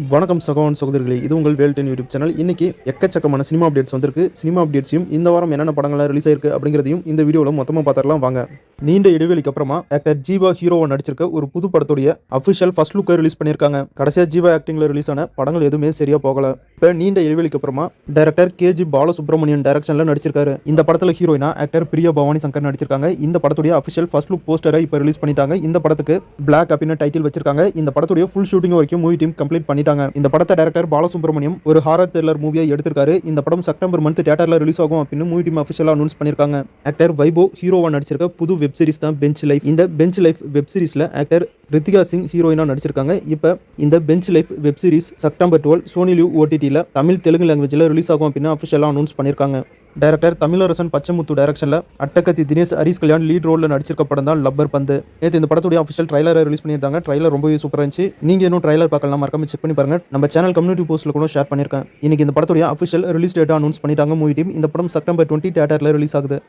வணக்கம் சகோதரன் சகோதரிகளே, இது உங்கள் வேல்டன் யூடியூப் சேனல். இன்னைக்கு எக்கச்சக்கமான சினிமா அப்டேட்ஸ் வந்திருக்கு. சினிமா அப்டேட்ஸையும் இந்த வாரம் என்னென்ன படங்கள்லாம் ரிலீஸ் ஆயிருக்கு அப்படிங்கிறதையும் இந்த வீடியோவில் மொத்தமாக பார்த்துடலாம் வாங்க. நீண்ட இடைவெளிக்கு அப்புறமா ஆக்டர் ஜீவா ஹீரோவை நடிச்சிருக்க ஒரு புது படத்துடைய அஃபிஷியல் ஃபர்ஸ்ட் லுக்கை ரிலீஸ் பண்ணியிருக்காங்க. கடைசியாக ஜீவா ஆக்டிங்கில் ரிலீஸ் ஆன படங்கள் எதுவுமே சரியா போகல. இப்போ நீண்ட இடைவெளிக்கு அப்புறமா டைரக்டர் கேஜி பாலசுப்ரமணியன் டைரக்ஷனில் நடிச்சிருக்காரு. இந்த படத்தில் ஹீரோயினா ஆக்டர் பிரியா பவானி சங்கர் நடிச்சிருக்காங்க. இந்த படத்துடைய அஃபிஷியல் ஃபர்ஸ்ட் லுக் போஸ்டரை இப்போ ரிலீஸ் பண்ணிட்டாங்க. இந்த படத்துக்கு பிளாக் அப்படின்னு டைட்டில் வச்சிருக்காங்க. இந்த படத்துடைய ஃபுல் ஷூட்டிங் வரைக்கும் மூவி டீம் கம்ப்ளீட் பண்ணிட்டாங்க. இந்த படத்தை டைரக்டர் பாலசுப்ரமணியம் ஒரு ஹாரர் த்ரில்லர் மூவியை எடுத்திருக்காரு. இந்த படம் செப்டம்பர் மந்த் தியேட்டர்ல ரிலீஸ் ஆகும் அப்படின்னு மூவி டீம் அஃபிஷியலா அனௌன்ஸ் பண்ணிருக்காங்க. ஆக்டர் வைபோ ஹீரோவா நடிச்சிருக்க புது வெப் சீரிஸ் தான் பெஞ்ச் லைஃப். இந்த பெஞ்ச் லைஃப் வெப் சீரிஸ்ல ஆக்டர் ரித்திகா சிங் ஹீரோயினா நடிச்சிருக்காங்க. இப்போ இந்த bench life web series September 12 Sony LIV ஓடிடியில் தமிழ் தெலுங்கு லாங்குவேஜில் ரிலீஸ் ஆகும் அப்படின்னு அஃபிஷியலா அனௌன்ஸ் பண்ணிருக்காங்க. டைரக்டர் தமிழரசன் பச்சமுத்து டைரக்ஷன்ல அட்டகத்தி தினேஷ் ஹரிஸ் கல்யாண் லீட் ரோல்ல நடிச்சிருக்க படம் தான் லப்பர் பந்து. நேற்று இந்த படத்துடைய அஃபிஷியல் ட்ரைலரை ரிலீஸ் பண்ணியிருந்தாங்க. ட்ரைலர் ரொம்பவே சூப்பராக இருந்துச்சு. நீங்க இன்னும் ட்ரைலர் பார்க்கலாம், மறக்காம செக் பண்ணி பாருங்க. நம்ம சேனல் கம்யூனிட்டி போஸ்ட்ல கூட ஷேர் பண்ணிருக்கேன். இன்னைக்கு இந்த படத்துடைய அஃபிஷியல் ரிலீஸ் டேட்டா அனௌன்ஸ் பண்ணிட்டாங்க மூவி டீம். இந்த படம் செப்டம்பர் 20 தியேட்டர்ல ரிலீஸ் ஆகுது.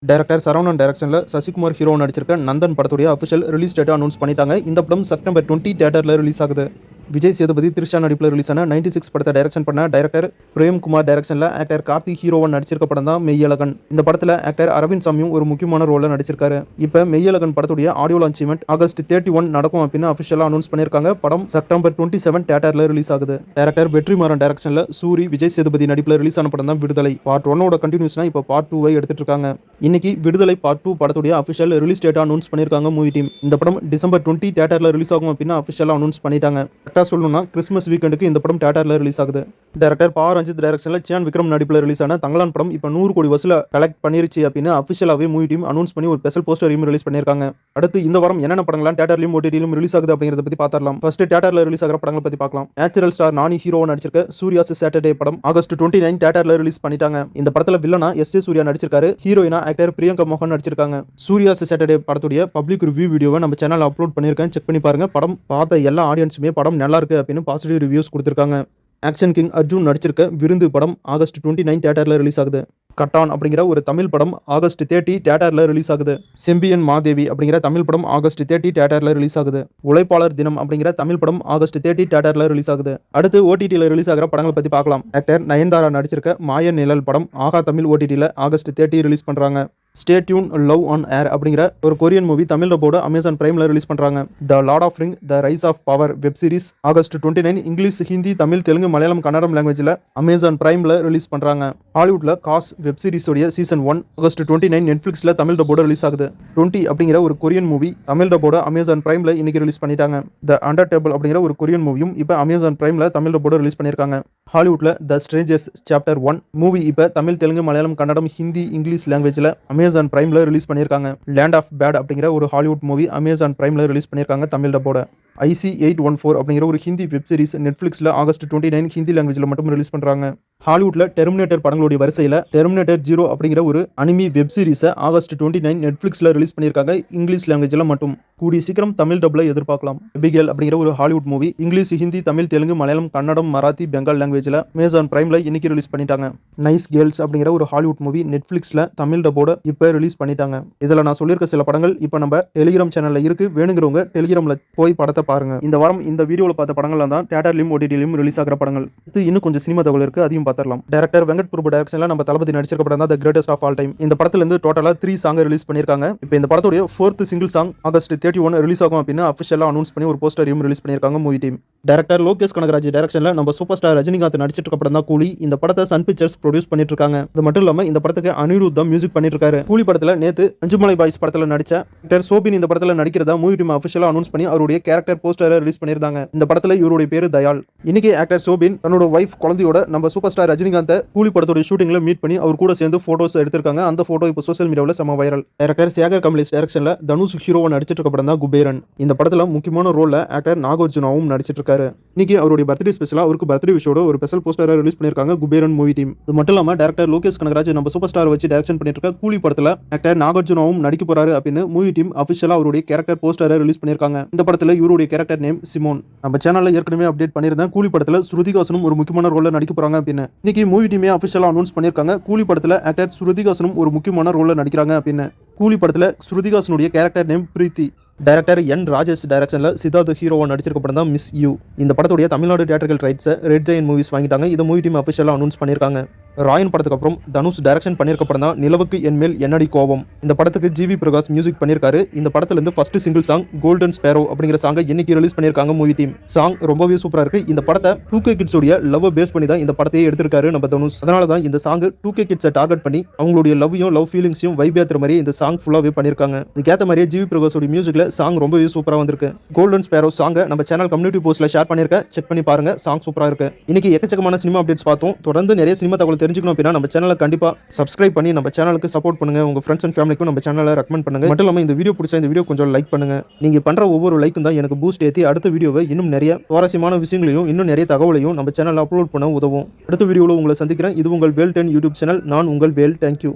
டைரக்டர் சரவணன் டைரக்ஷன்ல சசிகுமார் ஹீரோ நடிச்சிருக்க நந்தன் படத்துடைய அஃபிஷியல் ரிலீஸ் டேட்டா அனௌன்ஸ் பண்ணிட்டாங்க. இந்த படம் செப்டம்பர் 20 தியேட்டர்ல ரிலீஸ் ஆகுது. விஜய் சேதுபதி த்ரிஷா நடிப்பில் ரிலீஸ் ஆன 96 படத்தை டைரக்ஷன் பண்ண டைரக்டர் பிரேம்குமார் டைரக்ஷனில் ஆக்டர் கார்த்திக் ஹீரோவன் நடிச்சிருக்க படம் தான் மெய்யழகன். இந்த படத்தில் ஆக்டர் அரவிந்த் சாமியும் ஒரு முக்கியமான ரோலில் நடிச்சிருக்காரு. இப்போ மெய்யழகன் படத்துடைய ஆடியோ லான்ச் ஈவெண்ட் ஆகஸ்ட் 31 நடக்கும் அப்படின்னு அஃபிஷியலாக அனௌன்ஸ் பண்ணியிருக்காங்க. படம் செப்டம்பர் 27 தியேட்டரில் ரிலீஸ் ஆகுது. டைரக்டர் வெற்றிமாறன் டைரக்ஷனில் சூரி விஜய் சேதுபதி நடிப்பில் ரிலீஸ் ஆன படம் தான் விடுதலை. பார்ட் 1 கண்டினியூஸ்னா இப்போ பார்ட் 2 எடுத்துட்டு இருக்காங்க. இன்னைக்கு விடுதலை பார்ட் 2 படத்துடைய அஃபிஷியல் ரிலீஸ் டேட்டா அனௌன்ஸ் பண்ணியிருக்காங்க மூவி டீம். இந்த படம் டிசம்பர் 20 தியேட்டரில் ரிலீஸ் ஆகும் அப்படின்னு அஃபிஷியலாக அனௌன்ஸ் பண்ணிட்டாங்க. கரெக்டாக சொல்லணும்னா கிறிஸ்மஸ் வீக்கெண்டுக்கு இந்த படம் தியேட்டர்ல ரிலீஸ் ஆகுது. டைரக்டர் பா ரஞ்சித் டைரக்ஷன்ல சியான் விக்ரம் நடிப்பில் ரிலீஸ் ஆன தங்கலான் படம் இப்போ 100 கோடி வசூல கலெக்ட் பண்ணிருச்சு அப்படின்னு அஃபிஷியலாவே மூவி டீம் அனௌன்ஸ் பண்ணி ஒரு ஸ்பெஷல் போஸ்டரையும் ரிலீஸ் பண்ணிருக்காங்க. அடுத்து இந்த வாரம் என்னென்ன படங்கள்லாம் தியேட்டர்லயும் ஓடிடியிலும் ரிலீஸ் ஆகுது அப்படிங்கறத பத்தி பார்த்தரலாம். ஃபர்ஸ்ட் தியேட்டர்ல ரிலீஸ் ஆகிற படங்களை பத்தி பார்க்கலாம். நேச்சுரல் ஸ்டார் நானி ஹீரோவா நடிச்சிருக்க சூர்யாஸ் சாட்டர்டே படம் ஆகஸ்ட் 29 தியேட்டர்ல ரிலீஸ் பண்ணிட்டாங்க. இந்த படத்துல வில்லனா எஸ்.ஏ. சூர்யா நடிச்சிருக்காரு. ஹீரோயினா ஆக்டர் பிரியங்கா மோகன் நடிச்சிருக்காங்க. சூர்யாஸ் சாட்டர்டே படத்துடைய பப்ளிக் ரிவ்யூ வீடியோவை நம்ம சேனல்ல அப்லோட் பண்ணிருக்கேன், செக் பண்ணி பாருங்க. படம் பார்த்த எல்லா ஆடியன்ஸுமே படம் நல்லா இருக்கு அப்படின்னு பாசிட்டிவ் ரிவ்யூஸ் கொடுத்திருக்காங்க. ஆக்ஷன் கிங் அர்ஜுன் நடிச்சிருக்க விருந்து படம் ஆகஸ்ட் 29 தியேட்டர்ல ரிலீஸ் ஆகுது. கட்டான் அப்படிங்கிற ஒரு தமிழ் படம் ஆகஸ்ட் 30 தியேட்டர்ல ரிலீஸ் ஆகுது. செம்பியன் மாதேவி அப்படிங்கிற தமிழ் படம் ஆகஸ்ட் 30 தியேட்டர்ல ரிலீஸ் ஆகுது. உழைப்பாளர் தினம் அப்படிங்கிற தமிழ் படம் ஆகஸ்ட் 30 தியேட்டர்ல ரிலீஸ் ஆகுது. அடுத்து ஓடிடியில் ரிலீஸ் ஆகிற படங்களை பத்தி பார்க்கலாம். ஆக்டர் நயன்தாரா நடிச்சிருக்க மாய நிழல் படம் ஆகா தமிழ் ஓடிடியில் ஆகஸ்ட் 30 ரிலீஸ் பண்றாங்க. Stay tune love on air அப்படிங்கிற ஒரு கொரியன் மூவி தமிழ் டப்போட அமேசான் பிரைம்ல ரிலீஸ் பண்றாங்க. The lord of ring the rise of power web series August 29 English, Hindi, Tamil, Telugu, Malayalam, Kannada லாங்குவேஜ்ல அமேசான் பிரைம்ல ரிலீஸ் பண்றாங்க. ஹாலிவுட்ல காஸ் வெப் சீரிஸ் உடைய சீசன் 1 ஆகஸ்ட் 29 நெட்ஃபிளிக்ஸ்ல தமிழ் டப்போட ரிலீஸ் ஆகுது. 20 அப்படிங்கிற ஒரு கொரியன் மூவி தமிழ் டப்போட அமேசான் பிரைம்ல இன்னைக்கு ரிலீஸ் பண்ணிட்டாங்க. த அண்டர் டேபிள் அப்படிங்கிற ஒரு கொரியன் மூவியும் இப்போ அமேசான் பிரைம்ல தமிழ் டப்போட ரிலீஸ் பண்ணிருக்காங்க. ஹாலிவுட்ல த ஸ்ட்ரேஞ்சர்ஸ் சாப்டர் 1 மூவி இப்போ தமிழ், தெலுங்கு, மலையாளம், கன்னடம், ஹிந்தி, இங்கிலீஷ் லாங்குவேஜ்ல அமேசான் பிரைம்ல ரிலீஸ் பண்ணிருக்காங்க. லேண்ட் ஆஃப் பேட் அப்படிங்கிற ஒரு ஹாலிவுட் மூவி அமேசான் பிரைம்ல ரிலீஸ் பண்ணிருக்காங்க தமிழ் டப்போட. IC814 அப்படிங்கிற ஒரு ஹிந்தி வெப் சீரிஸ் நெட்ஃபிளிக்ஸ்ல ஆகஸ்ட் 29 ஹிந்தி லாங்குவேஜ்ல மட்டும் ரிலீஸ் பண்றாங்க. ஹாலிவுட்ல டெர்மினேட்டர் படங்களுடைய வரிசையில் டெர்மினேட்டர் 0 அப்படிங்கிற ஒரு அனிமி வெப் சீரிஸை ஆகஸ்ட் 29 நெட்ஃபிளிக்ஸ்ல ரிலீஸ் பண்ணியிருக்காங்க இங்கிலீஷ் லாங்குவேஜ்ல மட்டும். கூடிய சீக்கிரம் தமிழ் டப்ல எதிர்பார்க்கலாம். எபிகேல் அப்படிங்கிற ஒரு Hollywood movie English, Hindi, Tamil, Telugu, Malayalam, Kannada, Marathi, Bengal லாங்குவேஜ்ல அமேசான் பிரைம்ல இன்னைக்கு ரிலீஸ் பண்ணிட்டாங்க. நைஸ் கேர்ள்ஸ் அப்படிங்கிற ஒரு ஹாலிவுட் மூவி நெட்ஃபிளிக்ஸ்ல தமிழ் டப்போட இப்போ ரிலீஸ் பண்ணிட்டாங்க. இதுல நான் சொல்லியிருக்க சில படங்கள் இப்போ நம்ம டெலிகிராம் சேனல்ல இருக்கு. வேணுங்கிறவங்க டெலிகிராம்ல போய் படத்தை பாருங்க. இந்த வாரம் இந்த வீடியோவில் பார்த்த படங்கள்லாம் தான் தியேட்டர்லையும் ஓடிடிலையும் ரிலீஸ் ஆகிற படங்கள். இது இன்னும் கொஞ்சம் சினிமா தகவல் இருக்கு, அதையும் பார்த்துடலாம். டைரக்டர் வெங்கட் பிரபு டைரக்ஷன்ல நம்ம தளபதி நடிச்சிருக்க படம் தான் the greatest of all time. இந்த படத்துல இருந்து டோட்டலா 3 சாங் ரிலீஸ் பண்ணிருக்காங்க. இப்போ இந்த படத்துடைய 4th single song August 31 release ஆகும் அப்படின்னு அஃபிஷியலா அனௌன்ஸ் பண்ணி ஒரு போஸ்டரையும் ரிலீஸ் பண்ணிருக்காங்க movie team. Director Lokesh Kanagaraj டைரக்ஷன்ல நம்ம சூப்பர் ஸ்டார் ரஜினிகாந்த் நடிச்சிட்டு இருக்க படம் தான் கூலி. இந்த படத்தை சன் பிக்சர்ஸ் ப்ரொடியூஸ் பண்ணிட்டு இருக்காங்க. அது மட்டும் இல்லாம இந்த படத்துக்கு அனிருத் தான் மியூசிக் பண்ணிட்டு இருக்காரு. கூலி படத்துல நேத்து அஞ்சுமலை பாய்ஸ் படத்துல நடிச்ச ஆக்டர் சோபின் இந்த படத்துல நடிக்கிறதா மூவி டீம் அஃபிஷியலா அனௌன்ஸ் பண்ணி அவருடைய கேரக்டர் போஸ்டரை ரிலீஸ் பண்ணிருந்தாங்க. இந்த படத்துல இவருடைய பேரு தயாள். இன்னைக்கு ஆக்டர் சோபின் தன்னோட வைஃப் குழந்தையோட நம்ம சூப்பர் ஸ்டார் ரஜினிகாந்த் கூலி படத்தோட ஷூட்டிங்ல மீட் பண்ணி அவர் கூட சேர்ந்து போட்டோஸ் எடுத்திருக்காங்க. அந்த போட்டோ இப்போ சோஷியல் மீடியாவில் செம வைரல். டைரக்டர் சேகர் கமலேஷ் டைரக்ஷன்ல தனுஷ் ஹீரோவா நடிச்சிட்டு இருக்க படம் தான் குபேரன். இந்த படத்துல முக்கியமான ரோல்ல ஆக்டர் நாகார்ஜுனாவும் நடிச்சிட்டு இருக்காரு. இன்னைக்கு அவருடைய பர்த்டே ஸ்பெஷலா அவருக்கு பர்த்டே விஷயோட ஒரு ஸ்பெஷல் போஸ்டரை ரிலீஸ் பண்ணிருக்காங்க குபேரன் மூவி டீம். இது மட்டும் இல்லாம டைரக்டர் லோகேஷ் கனகராஜ் நம்ம சூப்பர் ஸ்டார் வச்சு டைரக்ஷன் பண்ணிட்டு இருக்க கூலி படத்துல ஆக்டர் நாகார்ஜுனாவும் நடிக்க போறாரு அப்படின்னு மூவி டீம் அஃபிஷியலா அவருடைய கேரக்டர் போஸ்டரை ரிலீஸ் பண்ணிருக்காங்க. இந்த படத்துல இவருடைய கேரக்டர் நேம் சிமோன். நம்ம சேனல்ல ஏற்கனவே அப்டேட் பண்ணிருந்தேன். கூலி படத்துல ஸ்ருதிகாசனும் ஒரு முக்கியமான ரோல்ல நடிக்க போறாங்க அப்படின்னு. இன்னைக்கு மூவி டீமே அஃபிஷியலா அனௌன்ஸ் பண்ணிருக்காங்க. கூலி படத்துல ஆக்டர் ஸ்ருதிகாசனும் ஒரு முக்கியமான ரோல்ல நடிக்கிறாங்க அப்படின்னு. கூலி படத்துல ஸ்ருதிகாசனுடைய கேரக்டர் நேம் பிரீத்தி. டைரக்டர் என் ராஜேஷ் டைரக்ஷனில் சித்தார்த் ஹீரோவாக நடிச்சிருக்க படம் தான் மிஸ் யூ. இந்த படத்துடைய தமிழ்நாடு தியேட்டர்கள் ரைட்ஸை ரெட் ஜெயின் மூவிஸ் வாங்கிட்டாங்க. இதை மூவி டீம் அஃபிஷியலாக அனௌன்ஸ் பண்ணியிருக்காங்க. ராயன் படத்துக்கு அப்புறம் தனுஷ் டைரக்ஷன் பண்ணியிருக்க படம் தான் நிலவுக்கு என்மேல் என்னடி கோபம். இந்த படத்துக்கு ஜிவி பிரகாஷ் மியூசிக் பண்ணியிருக்காரு. இந்த படத்துலேருந்து first single song golden Sparrow அப்படிங்கிற சாங்கை இன்னைக்கு ரிலீஸ் பண்ணியிருக்காங்க மூவி டீம். சாங் ரொம்பவே சூப்பராக இருக்கு. இந்த படத்தை 2K கிட்ஸ் உடைய லவ் பேஸ் பண்ணி தான் இந்த படத்தையே எடுத்திருக்காரு நம்ம தனுஷ். அதனால தான் இந்த சாங் 2K கிட்ஸை டார்கெட் பண்ணி அவங்களுடைய லவ் ஃபீலிங்ஸையும் வைப் ஏற்றுற மாதிரி இந்த சாங் ஃபுல்லாகவே பண்ணியிருக்காங்க. இதுக்கேற்ற மாதிரியே ஜிவி பிரகாஷோட மியூசிக்ல சாங் ரொம்பவே சூப்பராக வந்திருக்கு. கோல்டன் ஸ்பேரோ சாங்கை நம்ம சேனல் கம்யூனிட்டி போஸ்ட்ல ஷேர் பண்ணியிருக்கேன். செக் பண்ணி பாருங்க. சாங் சூப்பராக இருக்கு. இன்னைக்கு எக்கச்சக்கமான சினிமா அப்டேட்ஸ் பார்த்தோம். தொடர்ந்து நிறைய சினிமா தகவல் தெரிஞ்சுக்கணும் அப்படின்னா நம்ம சேனலை கண்டிப்பா சப்ஸ்கிரைப் பண்ணி நம்ம சேனலுக்கு சப்போர்ட் பண்ணுங்க. உங்க ஃப்ரெண்ட்ஸ் அண்ட் ஃபேமிலிக்கும் நம்ம சேனலை ரெக்கமெண்ட் பண்ணுங்க. மட்டும் இல்லாமல் இந்த வீடியோ பிடிச்சா இந்த வீடியோ கொஞ்சம் லைக் பண்ணுங்க. நீங்க பண்ற ஒவ்வொரு லைக்கும் தான் எனக்கு பூஸ்ட் ஏற்றி அடுத்த வீடியோவை இன்னும் நிறைய சுவாரஸ்யமான விஷயங்களையும் இன்னும் நிறைய தகவலையும் நம்ம சேனலில் அப்லோட் பண்ண உதவும். அடுத்த வீடியோவில் உங்களை சந்திக்கிறேன். இது உங்கள் வேல் 10 யூடியூப் சேனல். நான் உங்கள் வேல். தேங்க்யூ.